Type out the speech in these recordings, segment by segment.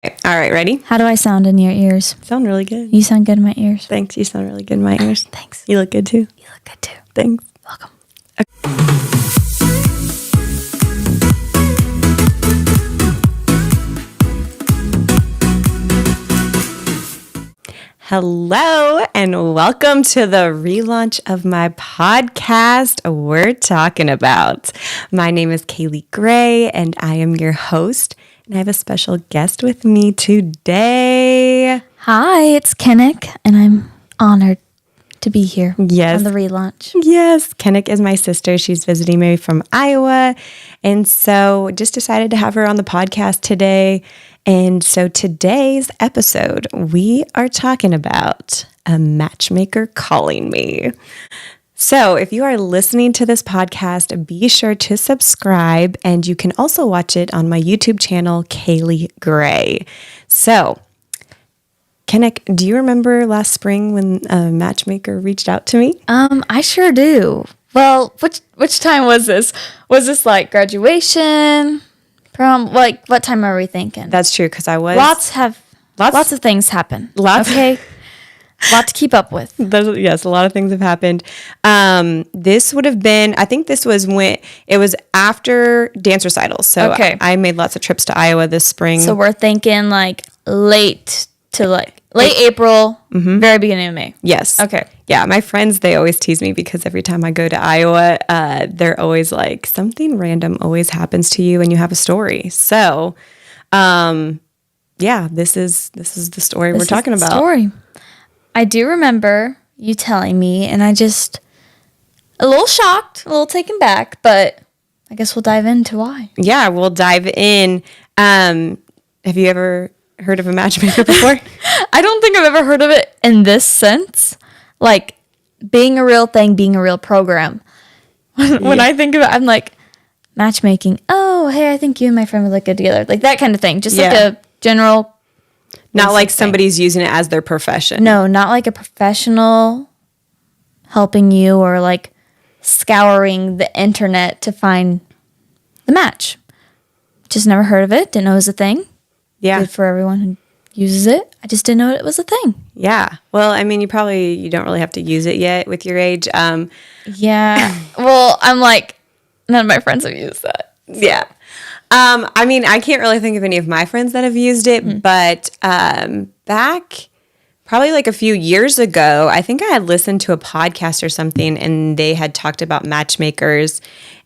All right, ready? How do I sound in your ears? Sound really good. You sound good in my ears. Thanks. You sound really good in my ears. Thanks. You look good too. You look good too. Thanks. Welcome. Hello and welcome to the relaunch of my podcast, We're Talkin About. My name is Kaley Gray and I am your host. And I have a special guest with me today. Hi, it's Kinnick, and I'm honored to be here on Yes. the relaunch. Yes, Kinnick is my sister. She's visiting me from Iowa. And so just decided to have her on the podcast today. And so today's episode, we are talking about a matchmaker calling me. So if you are listening to this podcast, be sure to subscribe, and you can also watch it on my YouTube channel, Kaley Gray. So, Kinnick, do you remember last spring when a matchmaker reached out to me? I sure do. Well, which time was this? Was this like graduation? Prom? Like, what time are we thinking? That's true, because I was... Lots of things happen. Lots. Okay. Lot to keep up with. Yes, a lot of things have happened. This would have been, I think this was when, it was after dance recitals. So Okay. I made lots of trips to Iowa this spring. So we're thinking like late April, very beginning of May. Yes. Okay. Yeah, my friends, they always tease me because every time I go to Iowa, they're always like, something random always happens to you and you have a story. So, yeah, this is the story we're talking about. Story. I do remember you telling me, and I just a little shocked, a little taken back, but I guess we'll dive into why. Yeah, we'll dive in. Have you ever heard of a matchmaker before? I don't think I've ever heard of it in this sense, like being a real thing, being a real program. When I think of it, I'm like, matchmaking. Oh, hey, I think you and my friend would look good together. Like that kind of thing. Just like a general... Not like somebody's using it as their profession. No, not like a professional helping you or like scouring the internet to find the match. Just never heard of it. Didn't know it was a thing. Yeah. Good for everyone who uses it. I just didn't know it was a thing. Yeah. Well, I mean, you don't really have to use it yet with your age. Yeah. Well, I'm like, none of my friends have used that. Yeah. I mean, I can't really think of any of my friends that have used it, but back probably like a few years ago, I think I had listened to a podcast or something, and they had talked about matchmakers.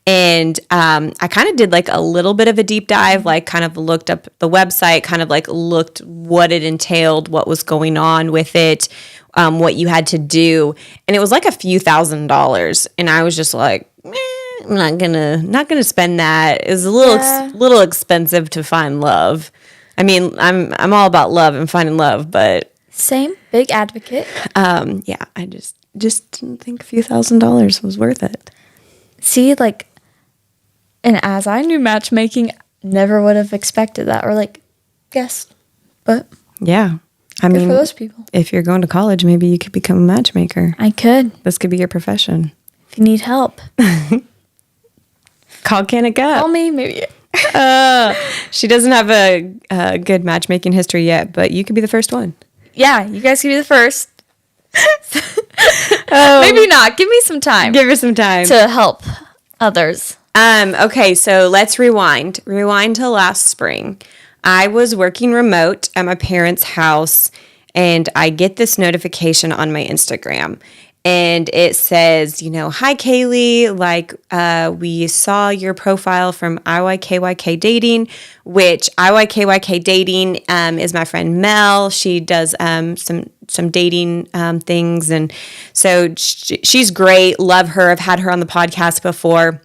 And I kind of did like a little bit of a deep dive, like kind of looked up the website, kind of like looked what it entailed, what was going on with it, what you had to do. And it was like a few $1,000s. And I was just like, I'm not gonna spend that. It's a little expensive to find love. I mean, I'm all about love and finding love, but Same. Big advocate. yeah, I just didn't think a few $1,000s was worth it. See, like, and as I knew matchmaking, never would have expected that or like guessed. But Yeah, I good mean, for those people. if you're going to college, maybe you could become a matchmaker. I could. This could be your profession. If you need help, Call Kinnick call up. me. Maybe. She doesn't have a good matchmaking history yet, but you could be the first one. Yeah, you guys can be the first. Maybe not. Give me some time Give her some time. to help others. Okay, so let's rewind. Rewind to last spring. I was working remote at my parents' house, and I get this notification on my Instagram. And it says, hi, Kaley, like, we saw your profile from IYKYK Dating, which IYKYK Dating is my friend Mel. She does some dating things. And so she's great. Love her. I've had her on the podcast before.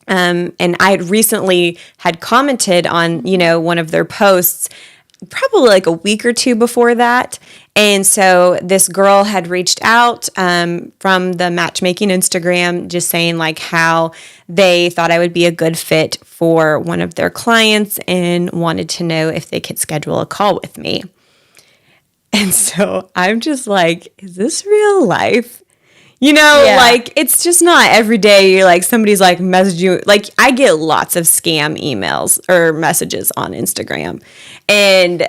And I had recently had commented on, one of their posts probably like a week or two before that. And so this girl had reached out from the matchmaking Instagram, just saying like how they thought I would be a good fit for one of their clients and wanted to know if they could schedule a call with me. And so I'm just like, is this real life? You know, Yeah. like, it's just not every day you're like, somebody's like message you. Like, I get lots of scam emails or messages on Instagram. And,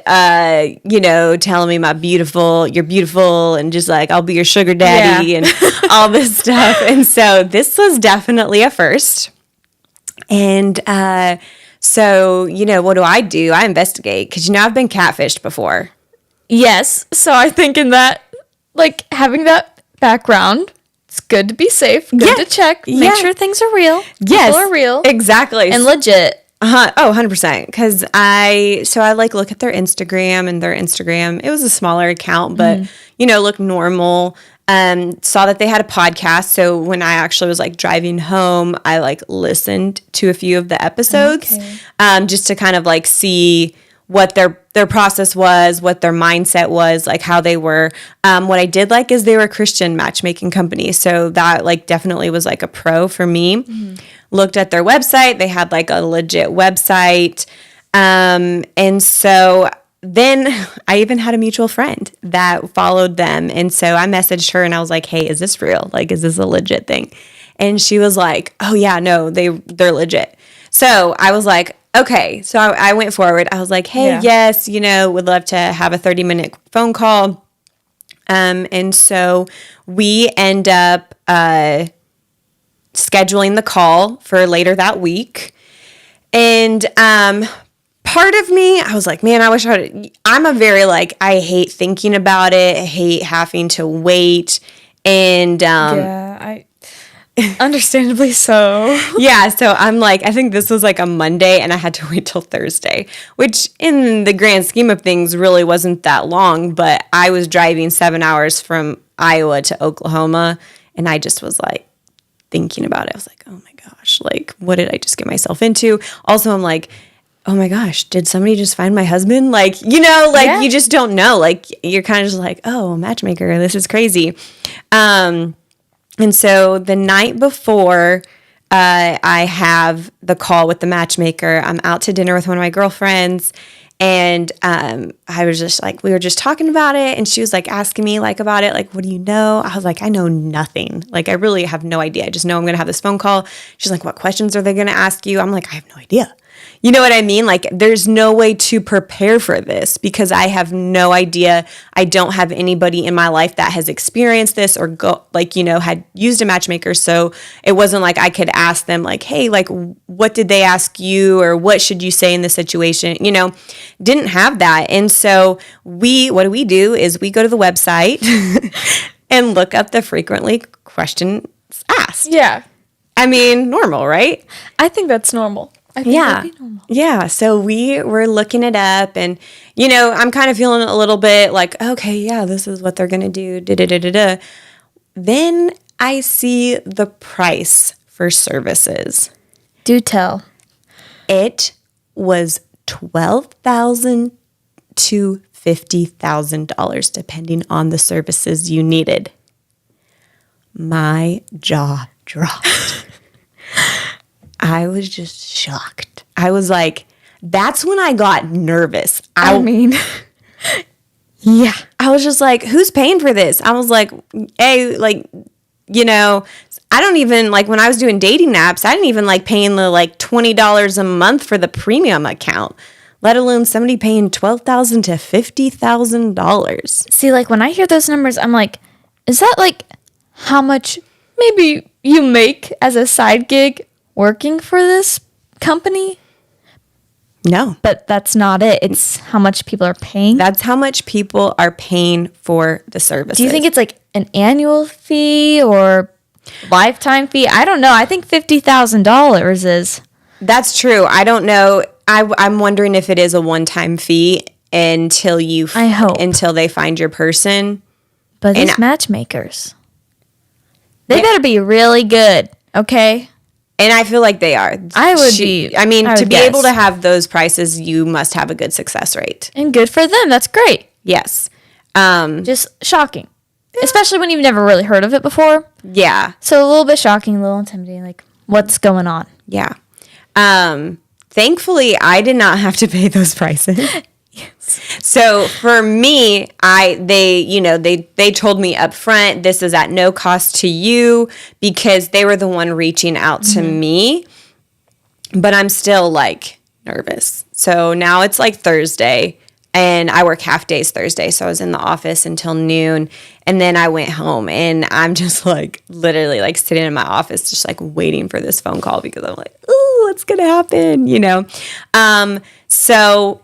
you know, telling me you're beautiful, and just like, I'll be your sugar daddy and all this stuff. And so this was definitely a first. And so, you know, what do? I investigate, because, you know, I've been catfished before. Yes. So I think in that, like, having that background, it's good to be safe, good to check, make sure things are real. Yes. People are real. Exactly. And legit. Oh, 100%. Because I like look at their Instagram, and their Instagram, it was a smaller account, but, you know, looked normal. Saw that they had a podcast. So when I actually was like driving home, I like listened to a few of the episodes, just to kind of like see what their process was, what their mindset was, like how they were. What I did like is they were a Christian matchmaking company. So that like definitely was like a pro for me. Looked at their website. They had like a legit website. And so then I even had a mutual friend that followed them. And so I messaged her and I was like, hey, is this real? Like, is this a legit thing? And she was like, oh yeah, no, they're legit. So I was like, okay. So I went forward. I was like, hey, yes, you know, would love to have a 30-minute phone call. And so we end up scheduling the call for later that week. And part of me, I was like, man, I wish I'm a very like, I hate thinking about it. I hate having to wait. And Understandably so. Yeah, so I'm like, I think this was like a Monday, and I had to wait till Thursday, which in the grand scheme of things really wasn't that long, but I was driving 7 hours from Iowa to Oklahoma, and I just was like thinking about it. I was like, oh my gosh, like, what did I just get myself into? Also, I'm like, oh my gosh, did somebody just find my husband? Like, you know, like, you just don't know. Like, you're kind of just like, oh, Matchmaker, this is crazy. And so the night before I have the call with the matchmaker, I'm out to dinner with one of my girlfriends, and I was just like, we were just talking about it, and she was like asking me like about it, like, what do you know? I was like, I know nothing. Like, I really have no idea. I just know I'm going to have this phone call. She's like, what questions are they going to ask you? I'm like, I have no idea. You know what I mean? Like, there's no way to prepare for this because I have no idea. I don't have anybody in my life that has experienced this or had used a matchmaker. So it wasn't like I could ask them like, hey, like, what did they ask you, or what should you say in this situation? You know, didn't have that. And so what do is we go to the website and look up the frequently questions asked. Yeah. I mean, normal, right? I think that's normal. I think that'd be normal. Yeah. So we were looking it up, and, you know, I'm kind of feeling a little bit like, okay, yeah, this is what they're going to do. Da-da-da-da-da. Then I see the price for services. Do tell. It was $12,000 to $50,000, depending on the services you needed. My jaw dropped. I was just shocked. I was like, that's when I got nervous. I mean, yeah. I was just like, who's paying for this? I was like, hey, like, you know, I don't even, like, when I was doing dating apps, I didn't even like paying the like $20 a month for the premium account, let alone somebody paying $12,000 to $50,000. See, like, when I hear those numbers, I'm like, is that like how much maybe you make as a side gig working for this company? No. But that's not it. It's how much people are paying. That's how much people are paying for the services. Do you think it's like an annual fee or lifetime fee? I don't know. I think $50,000 is. That's true. I don't know. I'm wondering if it is a one-time fee until they find your person. But these matchmakers, they better be really good, okay? And I feel like they are. To be able to have those prices, you must have a good success rate. And good for them. That's great. Yes. Just shocking. Especially when you've never really heard of it before. Yeah. So a little bit shocking, a little intimidating. Like, what's going on? Yeah. Thankfully, I did not have to pay those prices. Yes. So for me, they told me up front, this is at no cost to you, because they were the one reaching out to me. But I'm still like nervous. So now it's like Thursday, and I work half days Thursday. So I was in the office until noon, and then I went home, and I'm just like literally like sitting in my office, just like waiting for this phone call, because I'm like, ooh, what's going to happen? You know? So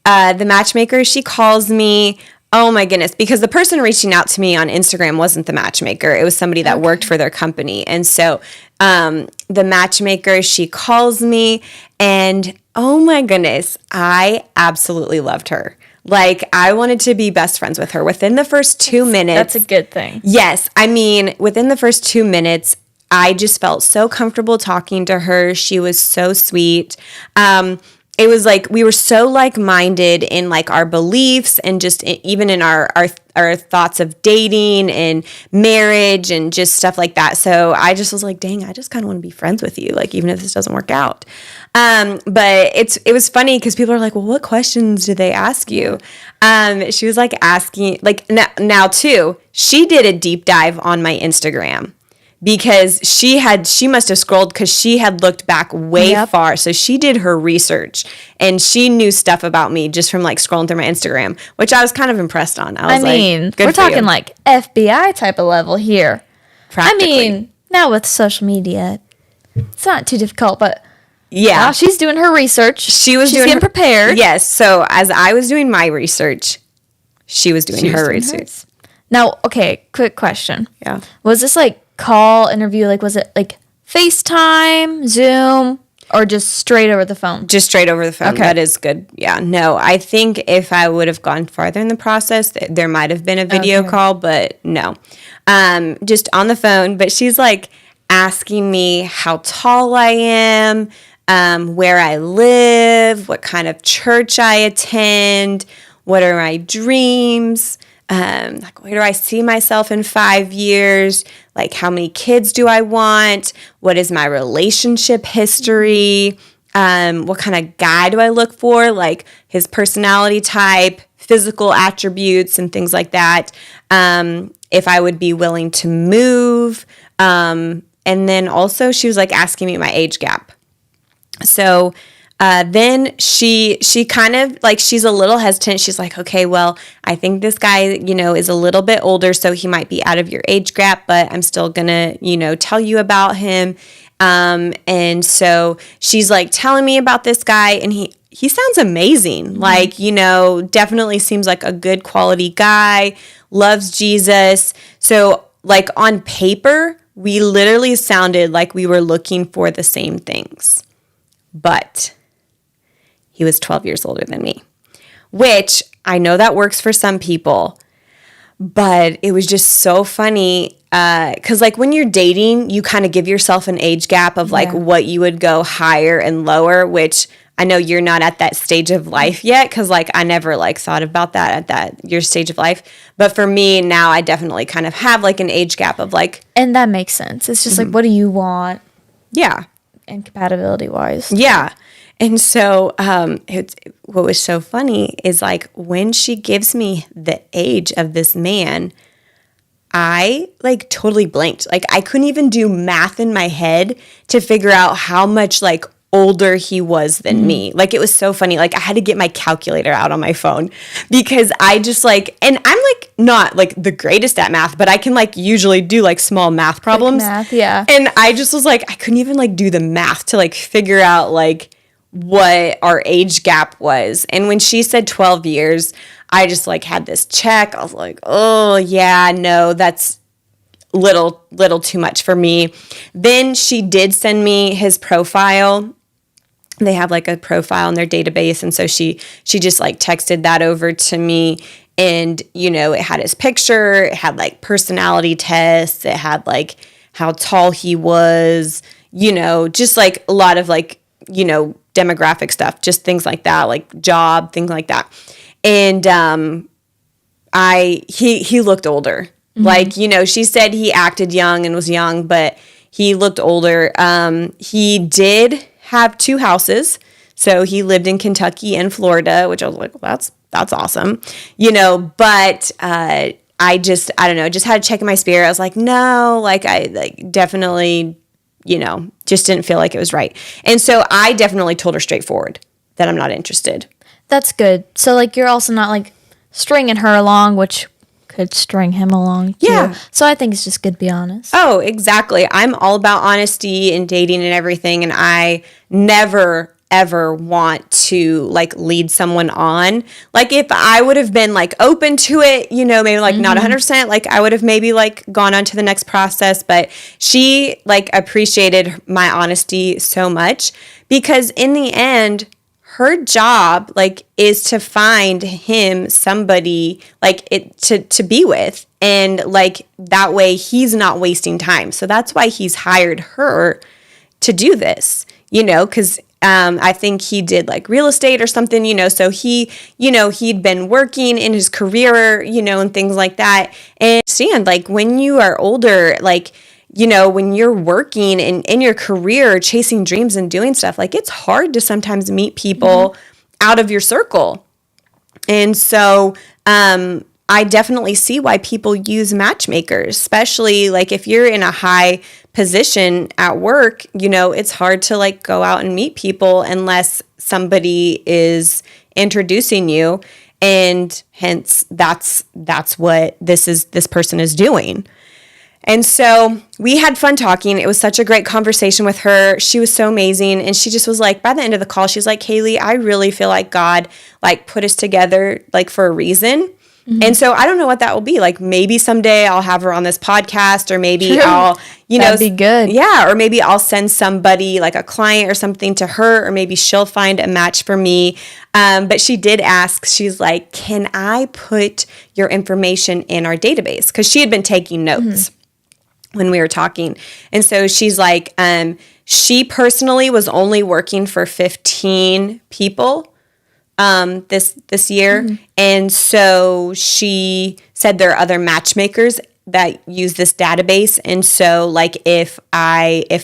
the matchmaker, she calls me. Oh my goodness, because the person reaching out to me on Instagram wasn't the matchmaker. It was somebody that worked for their company. And so the matchmaker, she calls me, and oh my goodness, I absolutely loved her. Like, I wanted to be best friends with her within the first 2 minutes. That's a good thing. Yes. I mean, within the first 2 minutes, I just felt so comfortable talking to her. She was so sweet. It was like we were so like-minded in like our beliefs, and just even in our thoughts of dating and marriage and just stuff like that. So I just was like, dang, I just kind of want to be friends with you, like even if this doesn't work out. But it was funny because people are like, well, what questions did they ask you? She was like asking, like now too, she did a deep dive on my Instagram. Because she must have scrolled, because she had looked back way far. So she did her research, and she knew stuff about me just from like scrolling through my Instagram, which I was kind of impressed on. I mean, we're talking like FBI type of level here. Practically. I mean, now with social media, it's not too difficult, but yeah, she's doing her research. She's getting prepared. Yes. So as I was doing my research, she was doing her research. Now, okay, quick question. Yeah. Was this like call interview, like was it like FaceTime, Zoom, or just straight over the phone? Just straight over the phone. Okay. That is good. Yeah. No, I think if I would have gone farther in the process, there might have been a video call, but no. Just on the phone. But she's like asking me how tall I am, where I live, what kind of church I attend, what are my dreams, like where do I see myself in 5 years, like how many kids do I want, what is my relationship history, what kind of guy do I look for, like his personality type, physical attributes, and things like that, if I would be willing to move, and then also she was like asking me my age gap. So then she kind of like, she's a little hesitant. She's like, okay, well, I think this guy, is a little bit older, so he might be out of your age gap, but I'm still gonna, tell you about him. And so she's like telling me about this guy, and he sounds amazing. Like, definitely seems like a good quality guy, loves Jesus. So like on paper, we literally sounded like we were looking for the same things. But he was 12 years older than me, which I know that works for some people, but it was just so funny because like when you're dating, you kind of give yourself an age gap of like what you would go higher and lower, which I know you're not at that stage of life yet, because like I never like thought about that at your stage of life. But for me now, I definitely kind of have like an age gap of like. And that makes sense. It's just like, what do you want? Yeah. And compatibility wise. Yeah. And so what was so funny is like when she gives me the age of this man, I like totally blanked. Like I couldn't even do math in my head to figure out how much like older he was than me. Like it was so funny. Like I had to get my calculator out on my phone because I just like, and I'm like not like the greatest at math, but I can like usually do like small math problems. Like math, yeah. And I just was like, I couldn't even like do the math to like figure out like what our age gap was. And when she said 12 years, I just like had this check. I was like, oh yeah, no, that's little too much for me. Then she did send me his profile. They have like a profile in their database. And so she just like texted that over to me. And, it had his picture. It had like personality tests. It had like how tall he was, just like a lot of like, demographic stuff, just things like that, like job, things like that. And he looked older. Mm-hmm. Like, she said he acted young and was young, but he looked older. He did have 2 houses. So he lived in Kentucky and Florida, which I was like, well, that's that's awesome, but I don't know, just had a check in my spirit. I was like, no, like I like definitely, just didn't feel like it was right. And so I definitely told her straightforward that I'm not interested. That's good. So like you're also not like stringing her along, which could string him along too. Yeah. So I think it's just good to be honest. Oh, exactly. I'm all about honesty and dating and everything. And I never, ever want to like lead someone on. Like if I would have been like open to it, maybe like not 100%, like I would have maybe like gone on to the next process. But she like appreciated my honesty so much because in the end, her job like is to find him somebody like it to be with, and like that way he's not wasting time. So that's why he's hired her to do this, because I think he did like real estate or something, so he, he'd been working in his career, and things like that. And understand, like when you are older, like when you're working and in your career, chasing dreams and doing stuff, like it's hard to sometimes meet people out of your circle. And so I definitely see why people use matchmakers, especially like if you're in a high position at work, it's hard to like go out and meet people unless somebody is introducing you. And hence that's what this person is doing. And so we had fun talking. It was such a great conversation with her. She was so amazing. And she just was like, by the end of the call, she's like, Kaley, I really feel like God like put us together like for a reason. And so I don't know what that will be. Like maybe someday I'll have her on this podcast, or maybe I'll, That'd be good. Yeah. Or maybe I'll send somebody like a client or something to her, or maybe she'll find a match for me. But she did ask, she's like, can I put your information in our database? Because she had been taking notes when we were talking. And so she's like, she personally was only working for 15 people this year. And so she said there are other matchmakers that use this database. And so like if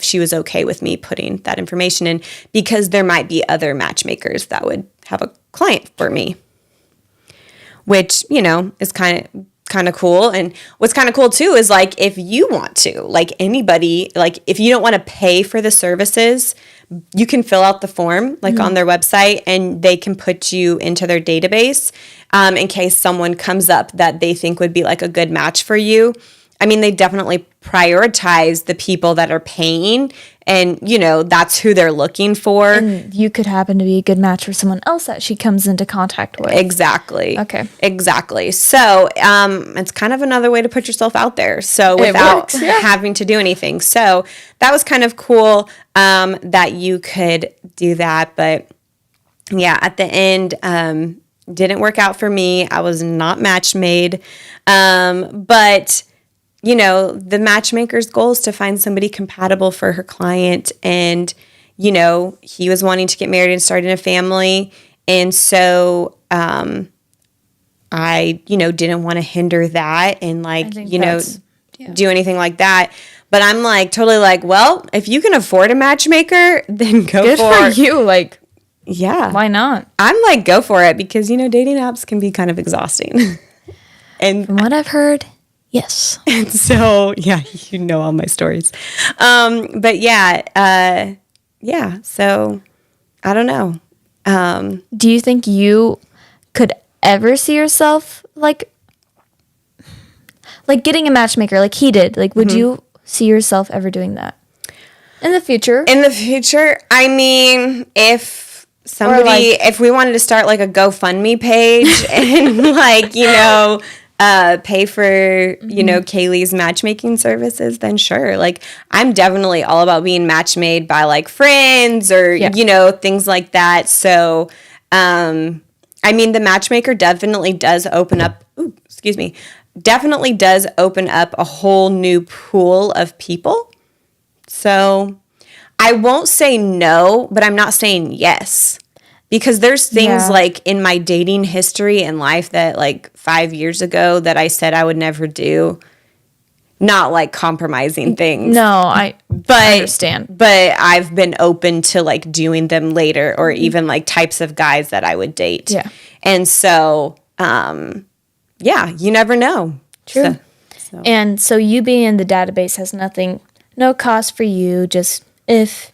she was okay with me putting that information in, because there might be other matchmakers that would have a client for me, which, is kind of cool. And what's kind of cool too is like if you want to, like anybody, like if you don't want to pay for the services, you can fill out the form like on their website, and they can put you into their database in case someone comes up that they think would be like a good match for you. I mean, they definitely prioritize the people that are paying, and, that's who they're looking for. And you could happen to be a good match for someone else that she comes into contact with. Exactly. Okay. Exactly. So it's kind of another way to put yourself out there. So without having to do anything. So that was kind of cool that you could do that. But yeah, at the end, didn't work out for me. I was not match made. But the matchmaker's goal is to find somebody compatible for her client. And, he was wanting to get married and starting a family. And so I, didn't want to hinder that and like, do anything like that. But I'm like totally like, well, if you can afford a matchmaker, then go for it. You. Like, yeah. Why not? I'm like, go for it, because, dating apps can be kind of exhausting. And from what I've heard, yes. And so, yeah, all my stories. But yeah, so I don't know. Do you think you could ever see yourself like getting a matchmaker like he did? Like, would you see yourself ever doing that in the future? In the future, I mean, if somebody, if we wanted to start like a GoFundMe page and like, pay for, Kaley's matchmaking services, then sure. Like, I'm definitely all about being match made by like friends or, things like that. So, I mean, the matchmaker definitely does open up, definitely does open up a whole new pool of people. So I won't say no, but I'm not saying yes. Because there's things like in my dating history in life that like 5 years ago that I said I would never do. Not like compromising things. No, I understand. But I've been open to like doing them later, or even like types of guys that I would date. Yeah. And so, yeah, you never know. True. And so you being in the database has no cost for you, just if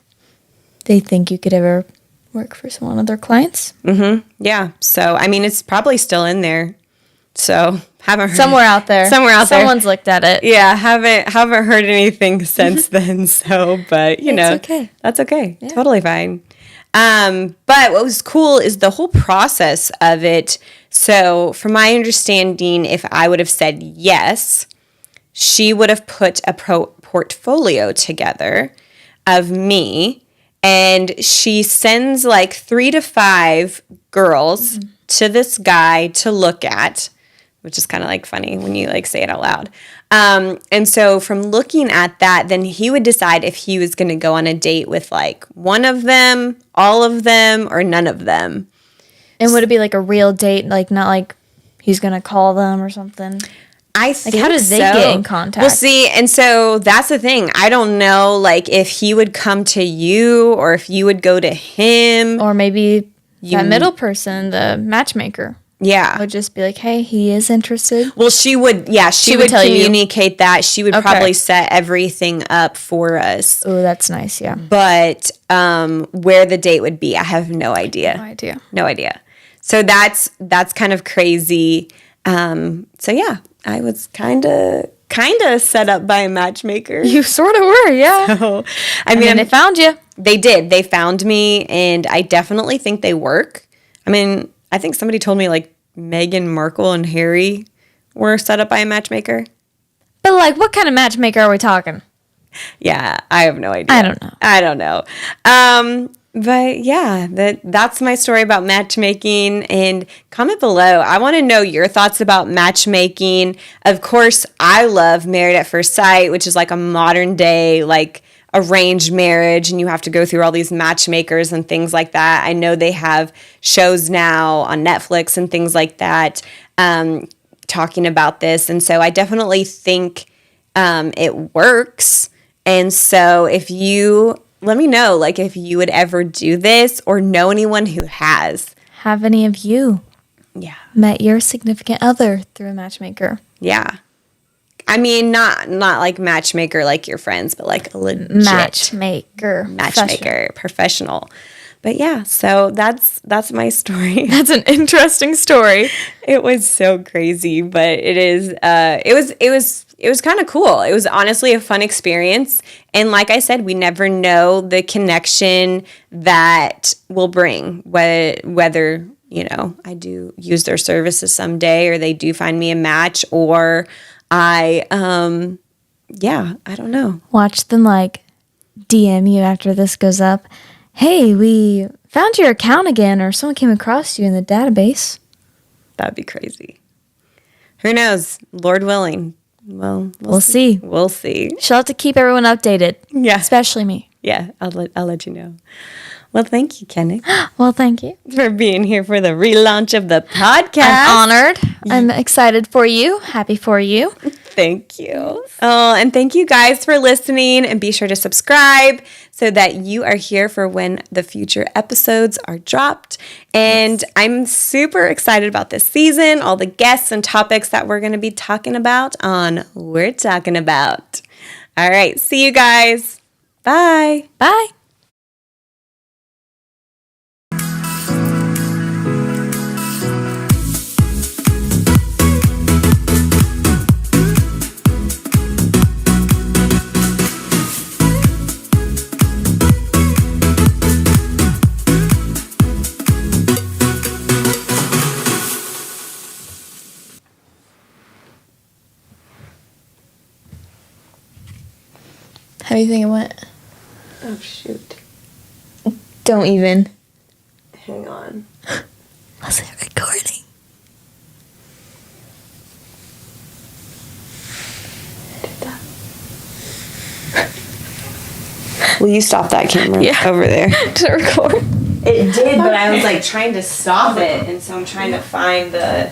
they think you could ever work for one of their clients. Mm-hmm. Yeah. So, I mean, it's probably still in there. So, haven't heard. Somewhere out there. Someone's looked at it. Yeah, haven't heard anything since then. So, but, you know. Okay. That's okay. Yeah. Totally fine. But what was cool is the whole process of it. So, from my understanding, if I would have said yes, she would have put a portfolio together of me, and she sends like 3 to 5 girls to this guy to look at, which is kind of like funny when you like say it out loud. And so from looking at that, then he would decide if he was going to go on a date with like one of them, all of them, or none of them. And would it be like a real date, like not like he's going to call them or something? I think how does they get in contact? Well, see, and so that's the thing. I don't know, like, if he would come to you or if you would go to him. Or maybe that middle person, the matchmaker. Yeah. Would just be like, hey, he is interested. Well, she would communicate that. She would probably set everything up for us. Oh, that's nice, yeah. But where the date would be, I have no idea. No idea. So that's kind of crazy. So yeah, I was kind of set up by a matchmaker. You sort of were, yeah. So, I mean, they found you. They did. They found me, and I definitely think they work. I mean, I think somebody told me like Meghan Markle and Harry were set up by a matchmaker. But like, what kind of matchmaker are we talking? Yeah, I have no idea. I don't know. But yeah, that's my story about matchmaking. And comment below. I want to know your thoughts about matchmaking. Of course, I love Married at First Sight, which is like a modern day, like arranged marriage, and you have to go through all these matchmakers and things like that. I know they have shows now on Netflix and things like that talking about this. And so I definitely think it works. And so let me know, like, if you would ever do this or know anyone who has. Have any of you met your significant other through a matchmaker? Yeah. I mean, not like matchmaker like your friends, but like a legit matchmaker, professional. But yeah, so that's my story. That's an interesting story. It was so crazy, but it was kind of cool. It was honestly a fun experience. And like I said, we never know the connection that will bring, whether, you know, I do use their services someday or they do find me a match, or I don't know. Watch them like DM you after this goes up. Hey, we found your account again, or someone came across you in the database. That'd be crazy. Who knows? Lord willing. Well, we'll see. We'll see. She'll have to keep everyone updated. Yeah. Especially me. Yeah, I'll let you know. Well, thank you, Kinnick. Well, thank you for being here for the relaunch of the podcast. I'm honored. I'm excited for you. Happy for you. Thank you. Oh, and thank you guys for listening, and be sure to subscribe so that you are here for when the future episodes are dropped. And I'm super excited about this season, all the guests and topics that we're going to be talking about on We're Talkin About. All right. See you guys. Bye. Bye. How do you think it went? Oh, shoot. Don't even. Hang on. Was it recording? Will you stop that camera over there? Did it record? It did, but I was like trying to stop it, and so I'm trying to find the...